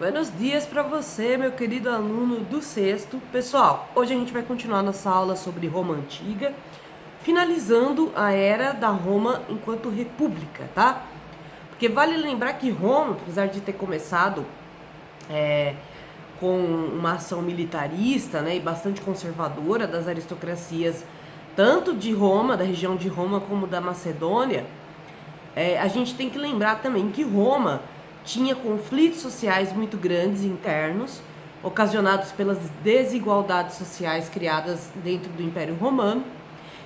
Buenos dias para você, meu querido aluno do sexto. Pessoal, hoje a gente vai continuar nossa aula sobre Roma Antiga, finalizando a era da Roma enquanto república, tá? Porque vale lembrar que Roma, apesar de ter começado com uma ação militarista, né, e bastante conservadora das aristocracias, tanto de Roma, da região de Roma, como da Macedônia, a gente tem que lembrar também que Roma tinha conflitos sociais muito grandes internos, ocasionados pelas desigualdades sociais criadas dentro do Império Romano,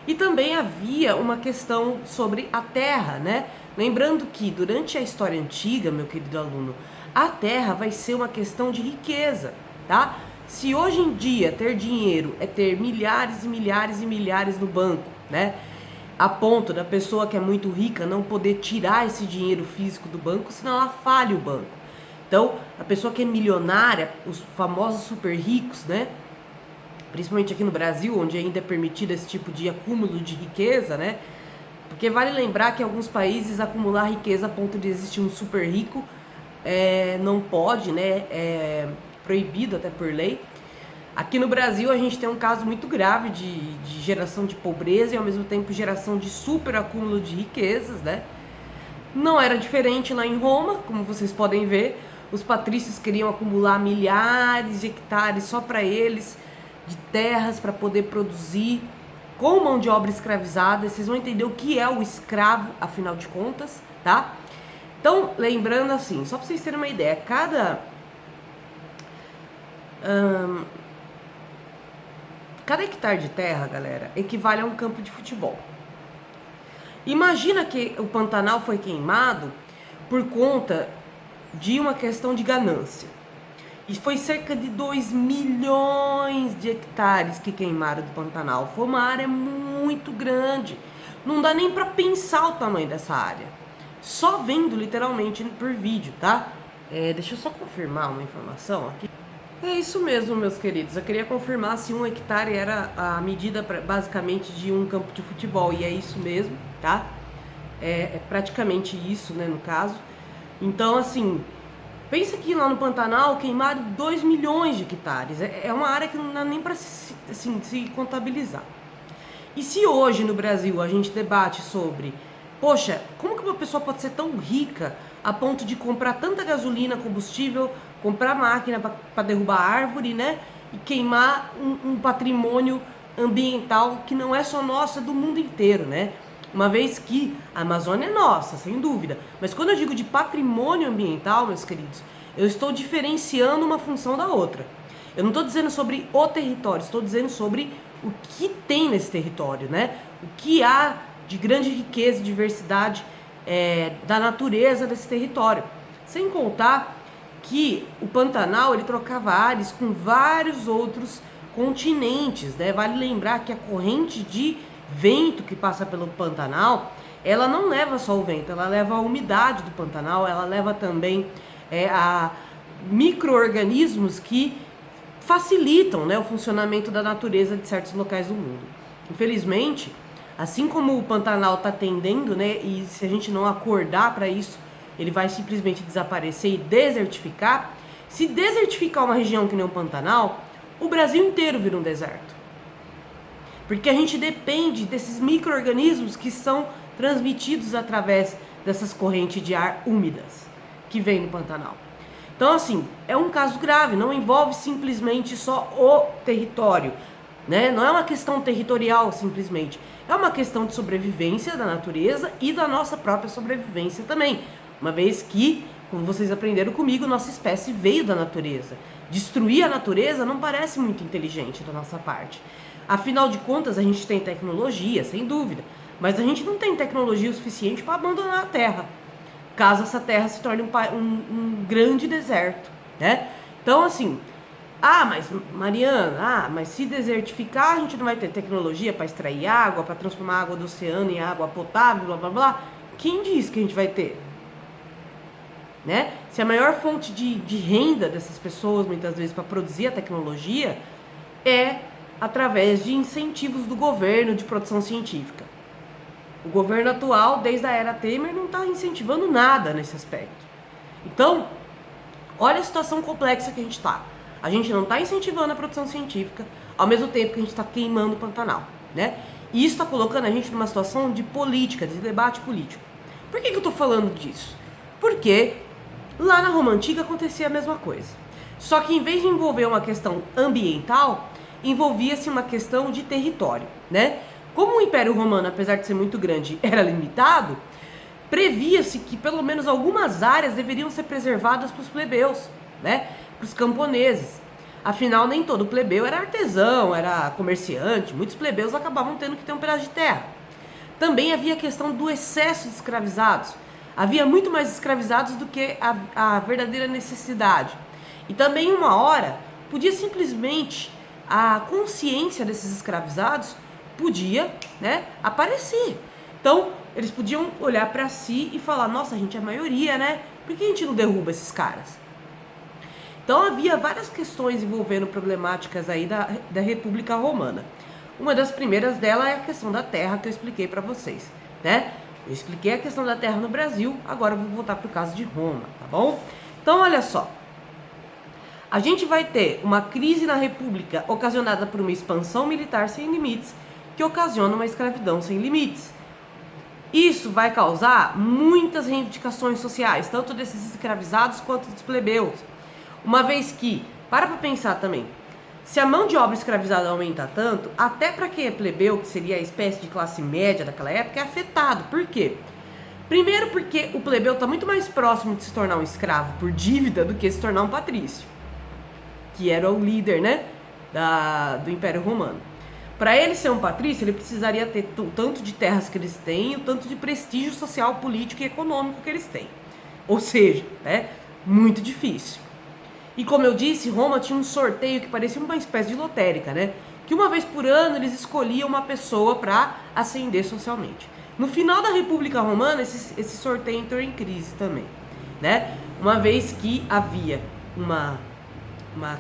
e também havia uma questão sobre a terra, né? Lembrando que durante a história antiga, meu querido aluno, a terra vai ser uma questão de riqueza, tá? Se hoje em dia ter dinheiro é ter milhares e milhares e milhares no banco, né? A ponto da pessoa que é muito rica não poder tirar esse dinheiro físico do banco, senão ela falha o banco. Então, a pessoa que é milionária, os famosos super ricos, né? Principalmente aqui no Brasil, onde ainda é permitido esse tipo de acúmulo de riqueza, né? Porque vale lembrar que em alguns países acumular riqueza a ponto de existir um super rico não pode, né? É proibido até por lei. Aqui no Brasil a gente tem um caso muito grave de geração de pobreza e ao mesmo tempo geração de super acúmulo de riquezas, né? Não era diferente lá em Roma, como vocês podem ver. Os patrícios queriam acumular milhares de hectares só para eles, de terras para poder produzir, com mão de obra escravizada. Vocês vão entender o que é o escravo, afinal de contas, tá? Então, lembrando assim, só para vocês terem uma ideia, cada hectare de terra, galera, equivale a um campo de futebol. Imagina que o Pantanal foi queimado por conta de uma questão de ganância. E foi cerca de 2 milhões de hectares que queimaram do Pantanal. Foi uma área muito grande. Não dá nem para pensar o tamanho dessa área. Só vendo literalmente por vídeo, tá? Deixa eu só confirmar uma informação aqui. É isso mesmo, meus queridos. Eu queria confirmar se 1 hectare era a medida basicamente de um campo de futebol. E é isso mesmo, tá? É praticamente isso, né, no caso. Então, assim, pensa que lá no Pantanal queimaram 2 milhões de hectares. É uma área que não dá nem para se contabilizar. E se hoje no Brasil a gente debate sobre, poxa, como que uma pessoa pode ser tão rica a ponto de comprar tanta gasolina, combustível, comprar máquina para derrubar árvore, né? E queimar um patrimônio ambiental que não é só nosso, é do mundo inteiro, né? Uma vez que a Amazônia é nossa, sem dúvida. Mas quando eu digo de patrimônio ambiental, meus queridos, eu estou diferenciando uma função da outra. Eu não estou dizendo sobre o território, estou dizendo sobre o que tem nesse território, né? O que há de grande riqueza e diversidade da natureza desse território. Sem contar que o Pantanal ele trocava ares com vários outros continentes, né? Vale lembrar que a corrente de vento que passa pelo Pantanal, ela não leva só o vento, ela leva a umidade do Pantanal, ela leva também a micro-organismos que facilitam, né, o funcionamento da natureza de certos locais do mundo. Infelizmente, assim como o Pantanal está tendendo, né, e se a gente não acordar para isso, ele vai simplesmente desaparecer e desertificar. Se desertificar uma região que nem o Pantanal, o Brasil inteiro vira um deserto. Porque a gente depende desses micro-organismos que são transmitidos através dessas correntes de ar úmidas que vem no Pantanal. Então, assim, é um caso grave, não envolve simplesmente só o território, né? Não é uma questão territorial simplesmente, é uma questão de sobrevivência da natureza e da nossa própria sobrevivência também. Uma vez que, como vocês aprenderam comigo, nossa espécie veio da natureza. Destruir a natureza não parece muito inteligente da nossa parte. Afinal de contas, a gente tem tecnologia, sem dúvida, mas a gente não tem tecnologia o suficiente para abandonar a Terra, caso essa Terra se torne um grande deserto, né? Então, assim, mas Mariana, mas se desertificar, a gente não vai ter tecnologia para extrair água, para transformar a água do oceano em água potável, blá, blá, blá. Quem disse que a gente vai ter? Né? Se a maior fonte de renda dessas pessoas, muitas vezes, para produzir a tecnologia, é através de incentivos do governo de produção científica. O governo atual, desde a era Temer, não está incentivando nada nesse aspecto. Então, Olha a situação complexa que a gente está. A gente não está incentivando a produção científica, ao mesmo tempo que a gente está queimando o Pantanal, né? E isso está colocando a gente numa situação de política, de debate político. Por que eu estou falando disso? Porque lá na Roma Antiga acontecia a mesma coisa. Só que em vez de envolver uma questão ambiental, envolvia-se uma questão de território, né? Como o Império Romano, apesar de ser muito grande, era limitado, previa-se que pelo menos algumas áreas deveriam ser preservadas para os plebeus, né? Para os camponeses. Afinal, nem todo plebeu era artesão, era comerciante. Muitos plebeus acabavam tendo que ter um pedaço de terra. Também havia a questão do excesso de escravizados. Havia muito mais escravizados do que a verdadeira necessidade. E também uma hora, podia simplesmente, a consciência desses escravizados podia, né, aparecer. Então, eles podiam olhar para si e falar, nossa, a gente é a maioria, né? Por que a gente não derruba esses caras? Então, havia várias questões envolvendo problemáticas aí da República Romana. Uma das primeiras dela é a questão da terra que eu expliquei para vocês, né? Eu expliquei a questão da terra no Brasil, agora eu vou voltar para o caso de Roma, tá bom? Então, olha só. A gente vai ter uma crise na República ocasionada por uma expansão militar sem limites, que ocasiona uma escravidão sem limites. Isso vai causar muitas reivindicações sociais, tanto desses escravizados quanto dos plebeus. Uma vez que, para pensar também, se a mão de obra escravizada aumenta tanto, até para quem é plebeu, que seria a espécie de classe média daquela época, é afetado. Por quê? Primeiro porque o plebeu está muito mais próximo de se tornar um escravo por dívida do que se tornar um patrício, que era o líder, né, do Império Romano. Para ele ser um patrício, ele precisaria ter o tanto de terras que eles têm e o tanto de prestígio social, político e econômico que eles têm. Ou seja, né, muito difícil. E como eu disse, Roma tinha um sorteio que parecia uma espécie de lotérica, né? Que uma vez por ano eles escolhiam uma pessoa para ascender socialmente. No final da República Romana, esse sorteio entrou em crise também, né? Uma vez que havia uma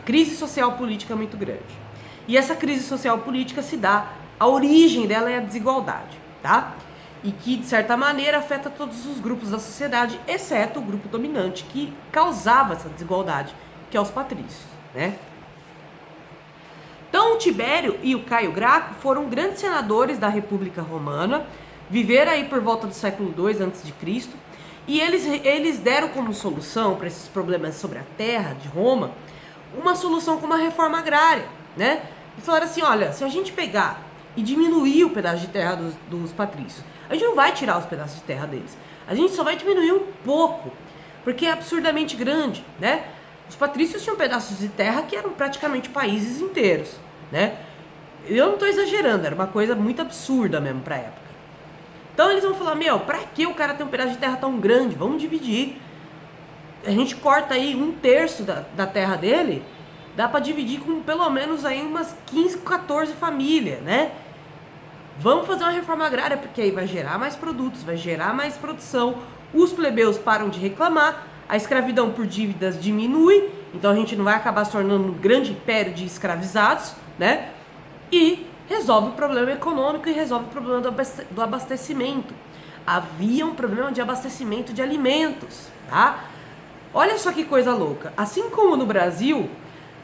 crise social política muito grande. E essa crise social política se dá, a origem dela é a desigualdade, tá? E que, de certa maneira, afeta todos os grupos da sociedade, exceto o grupo dominante que causava essa desigualdade, que é os patrícios, né? Então, o Tibério e o Caio Graco foram grandes senadores da República Romana, viveram aí por volta do século II a.C., e eles deram como solução para esses problemas sobre a terra de Roma, uma solução como a reforma agrária, né? Eles falaram assim, olha, se a gente pegar e diminuir o pedaço de terra dos patrícios, a gente não vai tirar os pedaços de terra deles, a gente só vai diminuir um pouco, porque é absurdamente grande, né? Os patrícios tinham pedaços de terra que eram praticamente países inteiros, né? Eu não estou exagerando, era uma coisa muito absurda mesmo para a época. Então eles vão falar, meu, pra que o cara tem um pedaço de terra tão grande? Vamos dividir. A gente corta aí 1/3 da terra dele, dá para dividir com pelo menos aí umas 15, 14 famílias, né? Vamos fazer uma reforma agrária, porque aí vai gerar mais produtos, vai gerar mais produção, os plebeus param de reclamar, a escravidão por dívidas diminui, então a gente não vai acabar se tornando um grande império de escravizados, né? E resolve o problema econômico e resolve o problema do abastecimento. Havia um problema de abastecimento de alimentos, tá? Olha só que coisa louca. Assim como no Brasil,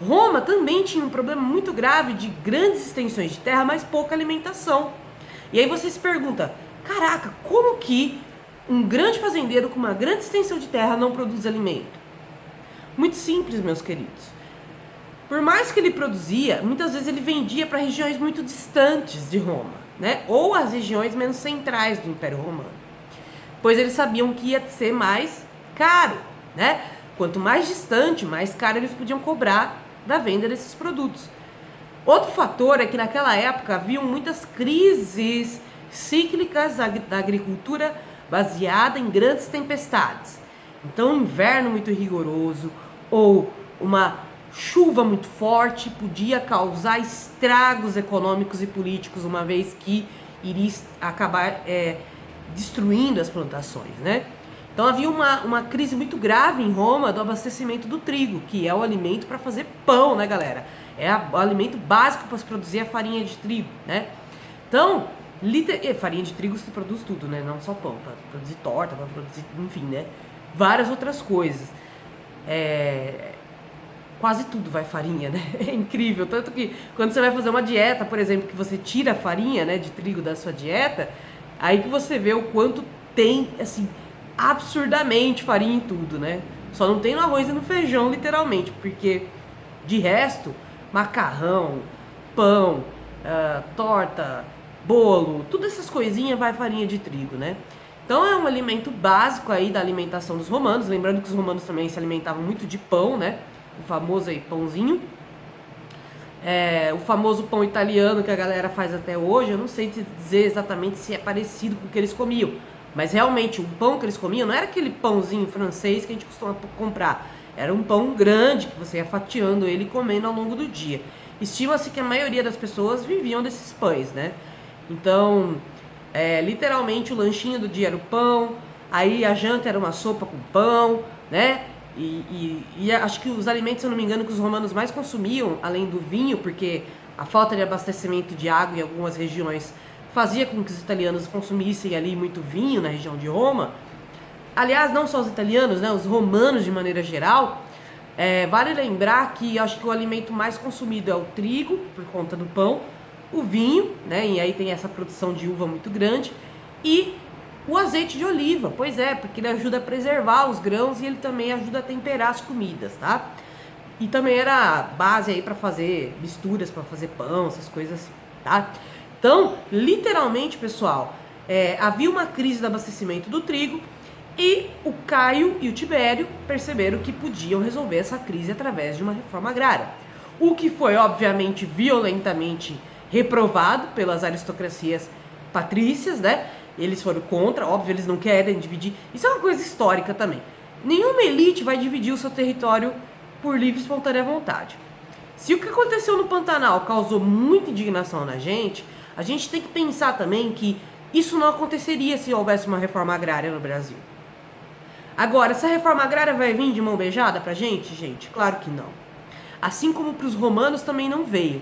Roma também tinha um problema muito grave de grandes extensões de terra, mas pouca alimentação. E aí você se pergunta, caraca, como que um grande fazendeiro com uma grande extensão de terra não produz alimento? Muito simples, meus queridos. Por mais que ele produzia, muitas vezes ele vendia para regiões muito distantes de Roma, né? Ou as regiões menos centrais do Império Romano. Pois eles sabiam que ia ser mais caro, né? Quanto mais distante, mais caro eles podiam cobrar da venda desses produtos. Outro fator é que naquela época haviam muitas crises cíclicas da agricultura baseada em grandes tempestades. Então, um inverno muito rigoroso ou uma chuva muito forte podia causar estragos econômicos e políticos, uma vez que iria acabar destruindo as plantações, né? Então havia uma crise muito grave em Roma do abastecimento do trigo, que é o alimento para fazer pão, né, galera? É o alimento básico para se produzir a farinha de trigo, né? Então, farinha de trigo se produz tudo, né? Não só pão, para produzir torta, para produzir, enfim, né? Várias outras coisas. quase tudo vai farinha, né? É incrível, tanto que quando você vai fazer uma dieta, por exemplo, que você tira a farinha, né, de trigo da sua dieta, aí que você vê o quanto tem, assim, absurdamente farinha em tudo, né? Só não tem no arroz e no feijão, literalmente, porque de resto, macarrão, pão, torta, bolo, todas essas coisinhas vai farinha de trigo, né? Então é um alimento básico aí da alimentação dos romanos, lembrando que os romanos também se alimentavam muito de pão, né? O famoso aí pãozinho. O famoso pão italiano que a galera faz até hoje, eu não sei te dizer exatamente se é parecido com o que eles comiam, mas realmente o pão que eles comiam não era aquele pãozinho francês que a gente costuma comprar, era um pão grande que você ia fatiando ele e comendo ao longo do dia. Estima-se que a maioria das pessoas viviam desses pães, né? Então, literalmente o lanchinho do dia era o pão, aí a janta era uma sopa com pão, né? E acho que os alimentos, se eu não me engano, que os romanos mais consumiam, além do vinho, porque a falta de abastecimento de água em algumas regiões fazia com que os italianos consumissem ali muito vinho na região de Roma. Aliás, não só os italianos, né, os romanos de maneira geral. Vale lembrar que acho que o alimento mais consumido é o trigo, por conta do pão, o vinho, né, e aí tem essa produção de uva muito grande, e o azeite de oliva, pois é, porque ele ajuda a preservar os grãos e ele também ajuda a temperar as comidas, tá? E também era base aí para fazer misturas, para fazer pão, essas coisas assim, tá? Então, literalmente, pessoal, havia uma crise de abastecimento do trigo e o Caio e o Tibério perceberam que podiam resolver essa crise através de uma reforma agrária. O que foi, obviamente, violentamente reprovado pelas aristocracias patrícias, né? Eles foram contra, óbvio, eles não querem dividir. Isso é uma coisa histórica também. Nenhuma elite vai dividir o seu território por livre e espontânea vontade. Se o que aconteceu no Pantanal causou muita indignação na gente, a gente tem que pensar também que isso não aconteceria se houvesse uma reforma agrária no Brasil. Agora, essa reforma agrária vai vir de mão beijada pra gente? Gente, claro que não. Assim como para os romanos também não veio.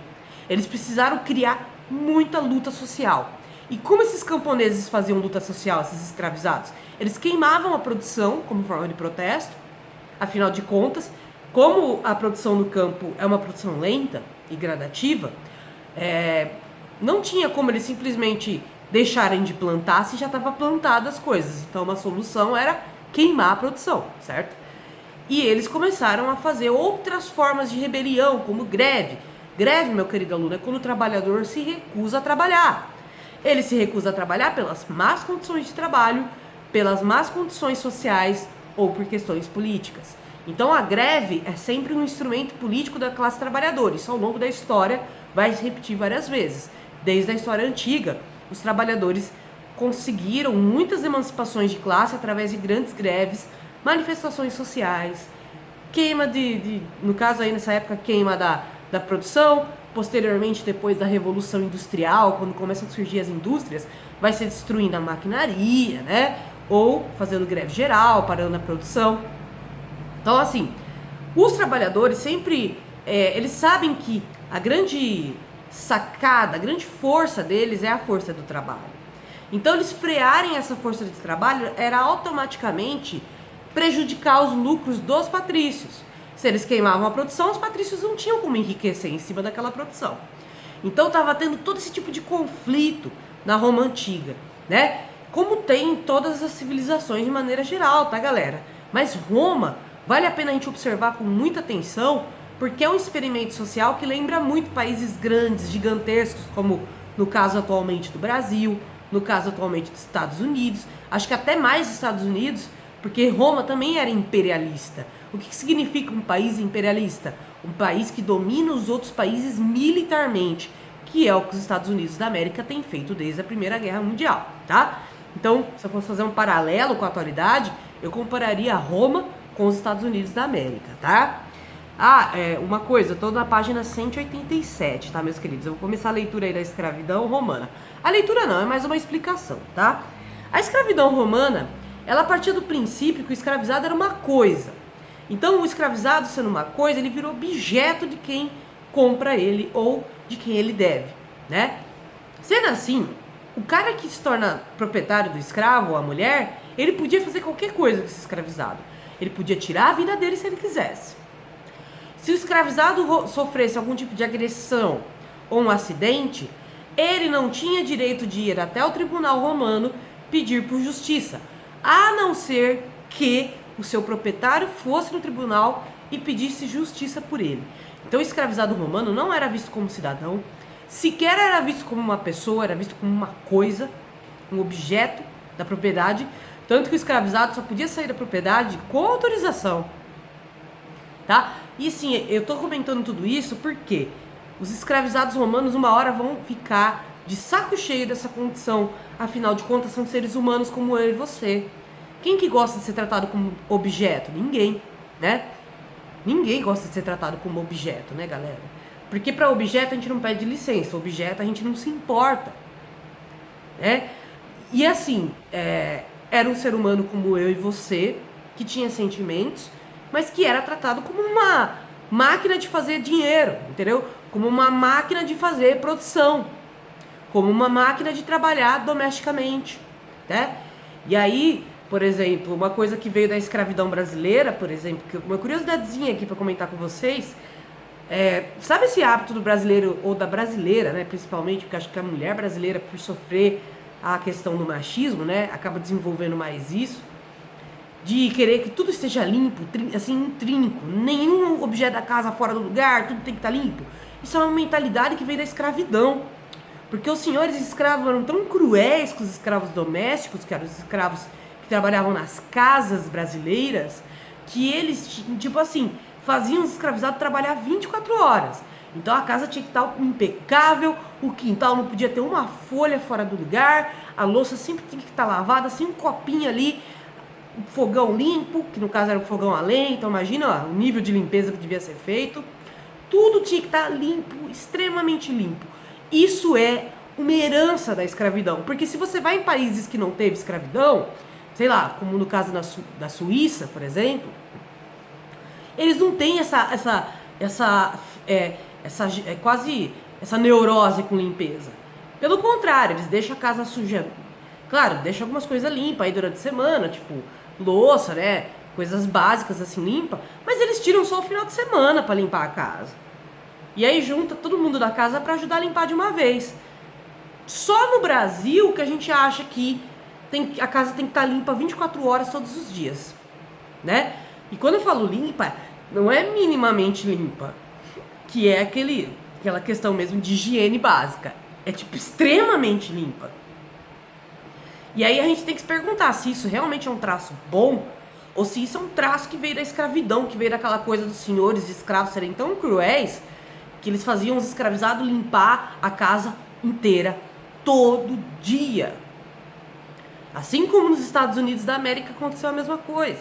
Eles precisaram criar muita luta social. E como esses camponeses faziam luta social, esses escravizados? Eles queimavam a produção como forma de protesto. Afinal de contas, como a produção no campo é uma produção lenta e gradativa, não tinha como eles simplesmente deixarem de plantar se já estava plantadas as coisas. Então uma solução era queimar a produção, certo? E eles começaram a fazer outras formas de rebelião, como greve. Greve, meu querido aluno, é quando o trabalhador se recusa a trabalhar. Ele se recusa a trabalhar pelas más condições de trabalho, pelas más condições sociais ou por questões políticas. Então a greve é sempre um instrumento político da classe trabalhadora. Isso ao longo da história vai se repetir várias vezes. Desde a história antiga, os trabalhadores conseguiram muitas emancipações de classe através de grandes greves, manifestações sociais, queima no caso aí nessa época, queima da produção. Posteriormente, depois da Revolução Industrial, quando começam a surgir as indústrias, vai ser destruindo a maquinaria, né? Ou fazendo greve geral, parando a produção. Então, assim, os trabalhadores sempre, eles sabem que a grande sacada, a grande força deles é a força do trabalho. Então, eles frearem essa força de trabalho era automaticamente prejudicar os lucros dos patrícios. Se eles queimavam a produção, os patrícios não tinham como enriquecer em cima daquela produção. Então estava tendo todo esse tipo de conflito na Roma Antiga, né? Como tem em todas as civilizações de maneira geral, tá, galera? Mas Roma, vale a pena a gente observar com muita atenção, porque é um experimento social que lembra muito países grandes, gigantescos, como no caso atualmente do Brasil, no caso atualmente dos Estados Unidos, acho que até mais dos Estados Unidos, porque Roma também era imperialista. O que significa um país imperialista? Um país que domina os outros países militarmente, que é o que os Estados Unidos da América têm feito desde a Primeira Guerra Mundial, tá? Então, se eu fosse fazer um paralelo com a atualidade, eu compararia Roma com os Estados Unidos da América, tá? Uma coisa, eu tô na página 187, tá, meus queridos? Eu vou começar a leitura aí da escravidão romana. A leitura não, é mais uma explicação, tá? A escravidão romana, ela partia do princípio que o escravizado era uma coisa. Então, o escravizado sendo uma coisa, ele virou objeto de quem compra ele ou de quem ele deve, né? Sendo assim, o cara que se torna proprietário do escravo ou a mulher, ele podia fazer qualquer coisa com esse escravizado. Ele podia tirar a vida dele se ele quisesse. Se o escravizado sofresse algum tipo de agressão ou um acidente, ele não tinha direito de ir até o tribunal romano pedir por justiça, a não ser que o seu proprietário fosse no tribunal e pedisse justiça por ele. Então o escravizado romano não era visto como cidadão, sequer era visto como uma pessoa, era visto como uma coisa, um objeto da propriedade, tanto que o escravizado só podia sair da propriedade com autorização, tá? E sim, eu tô comentando tudo isso porque os escravizados romanos uma hora vão ficar de saco cheio dessa condição, afinal de contas são seres humanos como eu e você. Quem que gosta de ser tratado como objeto? Ninguém, né? Ninguém gosta de ser tratado como objeto, né, galera? Porque para objeto a gente não pede licença, objeto a gente não se importa, né? E assim, era um ser humano como eu e você, que tinha sentimentos, mas que era tratado como uma máquina de fazer dinheiro, entendeu? Como uma máquina de fazer produção, como uma máquina de trabalhar domesticamente, né? E aí, por exemplo, uma coisa que veio da escravidão brasileira, por exemplo, uma curiosidadezinha aqui para comentar com vocês, sabe esse hábito do brasileiro, ou da brasileira, né, principalmente, porque acho que a mulher brasileira, por sofrer a questão do machismo, né, acaba desenvolvendo mais isso, de querer que tudo esteja limpo, assim, trinco, nenhum objeto da casa fora do lugar, tudo tem que estar limpo. Isso é uma mentalidade que vem da escravidão, porque os senhores escravos eram tão cruéis com os escravos domésticos, que eram os escravos que trabalhavam nas casas brasileiras, que eles, tipo assim, faziam os escravizados trabalhar 24 horas. Então a casa tinha que estar impecável, o quintal não podia ter uma folha fora do lugar, a louça sempre tinha que estar lavada, assim, um copinho ali, um fogão limpo, que no caso era um fogão a lenha, então imagina ó, o nível de limpeza que devia ser feito. Tudo tinha que estar limpo, extremamente limpo. Isso é uma herança da escravidão, porque se você vai em países que não teve escravidão, sei lá, como no caso da Suíça, por exemplo, eles não têm quase essa neurose com limpeza. Pelo contrário, eles deixam a casa suja. Claro, deixam algumas coisas limpas aí durante a semana, tipo louça, né? Coisas básicas assim limpa, mas eles tiram só o final de semana para limpar a casa. E aí junta todo mundo da casa para ajudar a limpar de uma vez. Só no Brasil que a gente acha que a casa tem que estar limpa 24 horas todos os dias, né? E quando eu falo limpa, não é minimamente limpa, que é aquela questão mesmo de higiene básica. É tipo extremamente limpa. E aí a gente tem que se perguntar se isso realmente é um traço bom ou se isso é um traço que veio da escravidão, que veio daquela coisa dos senhores de escravos serem tão cruéis que eles faziam os escravizados limpar a casa inteira todo dia. Assim como nos Estados Unidos da América aconteceu a mesma coisa,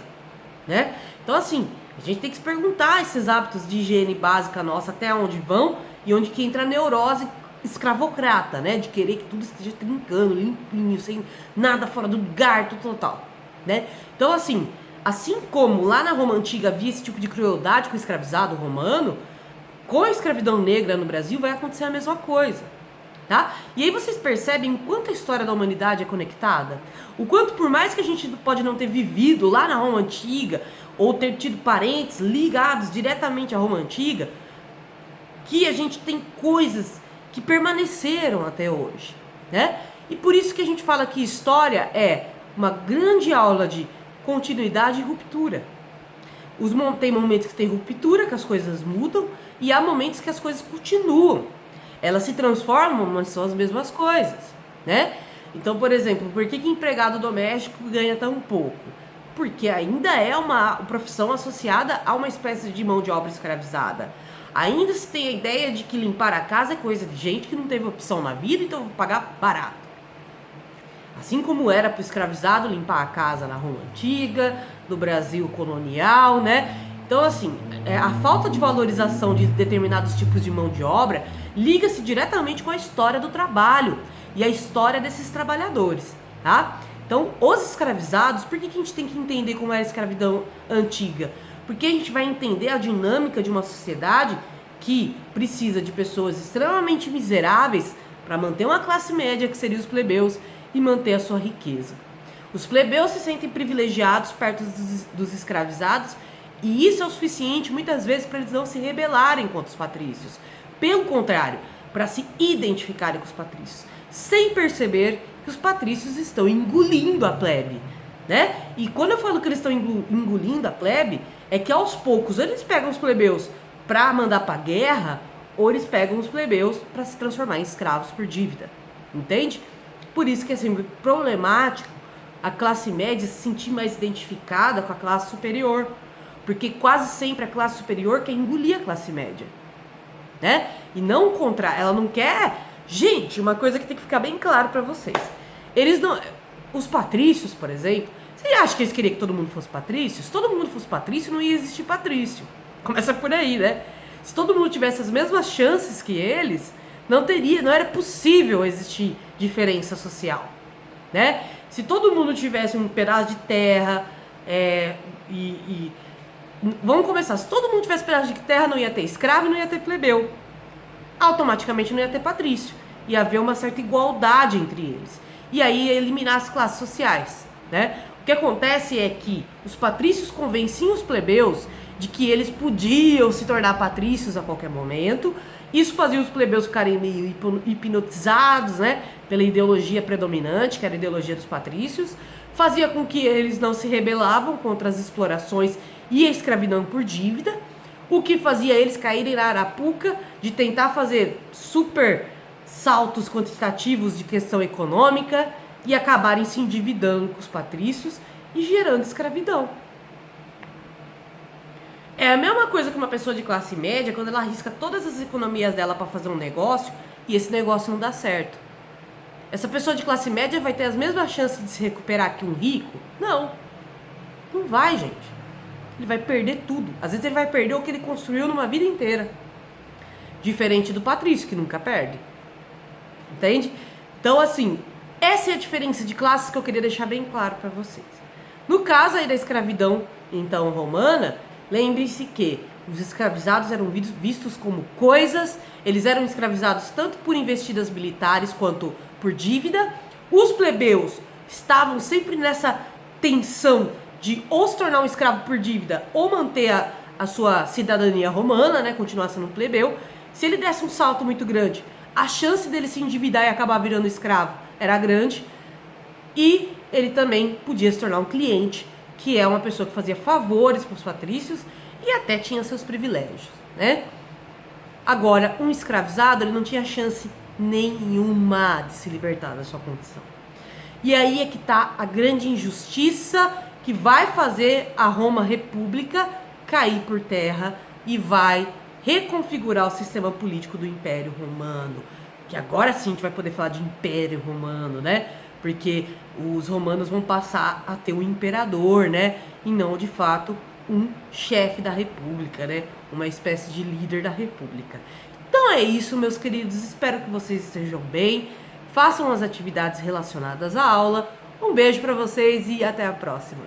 né? Então assim, a gente tem que se perguntar esses hábitos de higiene básica nossa até onde vão e onde que entra a neurose escravocrata, né? De querer que tudo esteja trincando, limpinho, sem nada fora do lugar, tudo total, né? Então assim como lá na Roma Antiga havia esse tipo de crueldade com o escravizado romano, com a escravidão negra no Brasil vai acontecer a mesma coisa, tá? E aí vocês percebem o quanto a história da humanidade é conectada? O quanto, por mais que a gente pode não ter vivido lá na Roma Antiga, ou ter tido parentes ligados diretamente à Roma Antiga, que a gente tem coisas que permaneceram até hoje, né? E por isso que a gente fala que história é uma grande aula de continuidade e ruptura. Tem momentos que tem ruptura, que as coisas mudam, e há momentos que as coisas continuam. Elas se transformam, mas são as mesmas coisas, né? Então, por exemplo, por que empregado doméstico ganha tão pouco? Porque ainda é uma profissão associada a uma espécie de mão de obra escravizada. Ainda se tem a ideia de que limpar a casa é coisa de gente que não teve opção na vida, então eu vou pagar barato. Assim como era para o escravizado limpar a casa na Roma Antiga, no Brasil colonial, né? Então, assim, a falta de valorização de determinados tipos de mão de obra liga-se diretamente com a história do trabalho e a história desses trabalhadores, tá? Então, os escravizados, por que a gente tem que entender como era a escravidão antiga? Porque a gente vai entender a dinâmica de uma sociedade que precisa de pessoas extremamente miseráveis para manter uma classe média, que seria os plebeus, e manter a sua riqueza. Os plebeus se sentem privilegiados perto dos escravizados, e isso é o suficiente muitas vezes para eles não se rebelarem contra os patrícios. Pelo contrário, para se identificarem com os patrícios, sem perceber que os patrícios estão engolindo a plebe, né? E quando eu falo que eles estão engolindo a plebe, é que aos poucos eles pegam os plebeus para mandar para guerra, ou eles pegam os plebeus para se transformar em escravos por dívida, entende? Por isso que é sempre problemático a classe média se sentir mais identificada com a classe superior, porque quase sempre a classe superior quer engolir a classe média, né? E não contra, ela não quer. Gente, uma coisa que tem que ficar bem claro para vocês. Eles não, os patrícios, por exemplo, você acha que eles queriam que todo mundo fosse patrício? Se todo mundo fosse patrício, não ia existir patrício. Começa por aí, né? Se todo mundo tivesse as mesmas chances que eles, não era possível existir diferença social, né? Se todo mundo tivesse um pedaço de terra, vamos começar. Se todo mundo tivesse pedaço de terra, não ia ter escravo e não ia ter plebeu. Automaticamente não ia ter patrício. Ia haver uma certa igualdade entre eles. E aí ia eliminar as classes sociais, né? O que acontece é que os patrícios convenciam os plebeus de que eles podiam se tornar patrícios a qualquer momento. Isso fazia os plebeus ficarem meio hipnotizados, né, pela ideologia predominante, que era a ideologia dos patrícios. Fazia com que eles não se rebelavam contra as explorações e a escravidão por dívida, o que fazia eles caírem na arapuca de tentar fazer super saltos quantitativos de questão econômica e acabarem se endividando com os patrícios e gerando escravidão. É a mesma coisa que uma pessoa de classe média quando ela arrisca todas as economias dela para fazer um negócio e esse negócio não dá certo. Essa pessoa de classe média vai ter as mesmas chances de se recuperar que um rico? Não. Não vai, gente. Ele vai perder tudo. Às vezes ele vai perder o que ele construiu numa vida inteira. Diferente do patrício, que nunca perde. Entende? Então, assim, essa é a diferença de classes que eu queria deixar bem claro para vocês. No caso aí da escravidão, então, romana, lembre-se que os escravizados eram vistos como coisas, eles eram escravizados tanto por investidas militares quanto por dívida. Os plebeus estavam sempre nessa tensão de ou se tornar um escravo por dívida ou manter a sua cidadania romana, né, continuar sendo um plebeu. Se ele desse um salto muito grande, a chance dele se endividar e acabar virando escravo era grande. E ele também podia se tornar um cliente, que é uma pessoa que fazia favores para os patrícios e até tinha seus privilégios, né? Agora, um escravizado, ele não tinha chance nenhuma de se libertar da sua condição. E aí é que está a grande injustiça que vai fazer a Roma República cair por terra e vai reconfigurar o sistema político do Império Romano. Que agora sim a gente vai poder falar de Império Romano, né? Porque os romanos vão passar a ter um imperador, né? E não, de fato, um chefe da república, né? Uma espécie de líder da república. Então é isso, meus queridos. Espero que vocês estejam bem. Façam as atividades relacionadas à aula. Um beijo para vocês e até a próxima.